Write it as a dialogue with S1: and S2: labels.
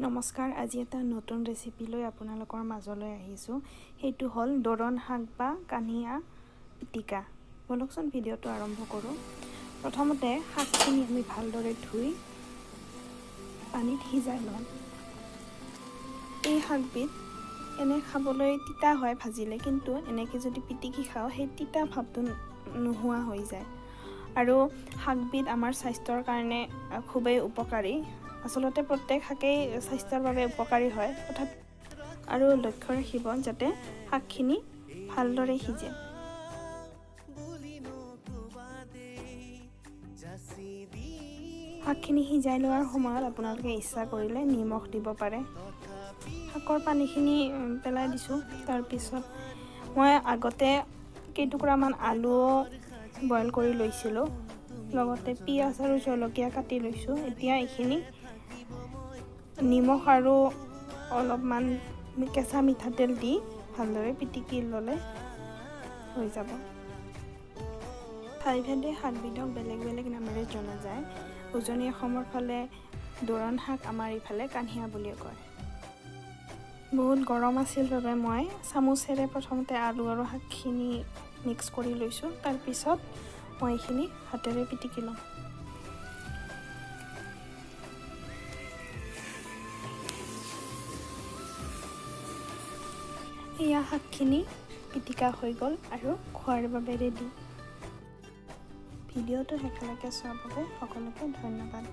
S1: নমস্কাৰ, আজি এটা নতুন ৰেচিপি লৈ আপোনালোকৰ মাজলৈ আহিছোঁ। সেইটো হ'ল দৰন শাক বা কানিয়া পিটিকা। বলকচোন ভিডিঅ'টো আৰম্ভ কৰোঁ। প্ৰথমতে শাকখিনি আমি ভালদৰে ধুই পানীত সিজাই লওঁ। এই শাকবিধ এনে খাবলৈ তিতা হয় ভাজিলে, কিন্তু এনেকৈ যদি পিটিকি খাওঁ সেই তিতা ভাৱটো নোহোৱা হৈ যায়। আৰু শাকবিধ আমাৰ স্বাস্থ্যৰ কাৰণে খুবেই উপকাৰী। আচলতে প্ৰত্যেক শাকেই স্বাস্থ্যৰ বাবে উপকাৰী হয়, তথাপি আৰু লক্ষ্য ৰাখিব যাতে শাকখিনি ভালদৰে সিজে। শাকখিনি সিজাই লোৱাৰ সময়ত আপোনালোকে ইচ্ছা কৰিলে নিমখ দিব পাৰে। শাকৰ পানীখিনি পেলাই দিছোঁ। তাৰপিছত মই আগতে কেইটুকুৰামান আলুও বইল কৰি লৈছিলোঁ, লগতে পিঁয়াজ আৰু জলকীয়া কাটি লৈছোঁ। এতিয়া এইখিনি নিমখ আৰু অলপমান কেঁচা মিঠাতেল দি ভালদৰে পিটিকি ল'লে হৈ যাব। ঠাইভেদে শাকবিধক বেলেগ বেলেগ নামেৰে জনা যায়। উজনি অসমৰ ফালে দৰন শাক, আমাৰ ইফালে কানিয়া বুলি কয়। বহুত গৰম আছিল বাবে মই চামুচেৰে প্ৰথমতে আলু আৰু শাকখিনি মিক্স কৰি লৈছোঁ। তাৰপিছত মই এইখিনি হাতেৰে পিটিকি ল'ম। এয়া শাকখিনি পিটিকা হৈ গ'ল আৰু খোৱাৰ বাবে ৰেডি। ভিডিঅ'টো শেষলৈকে চোৱাৰ বাবে সকলোকে ধন্যবাদ।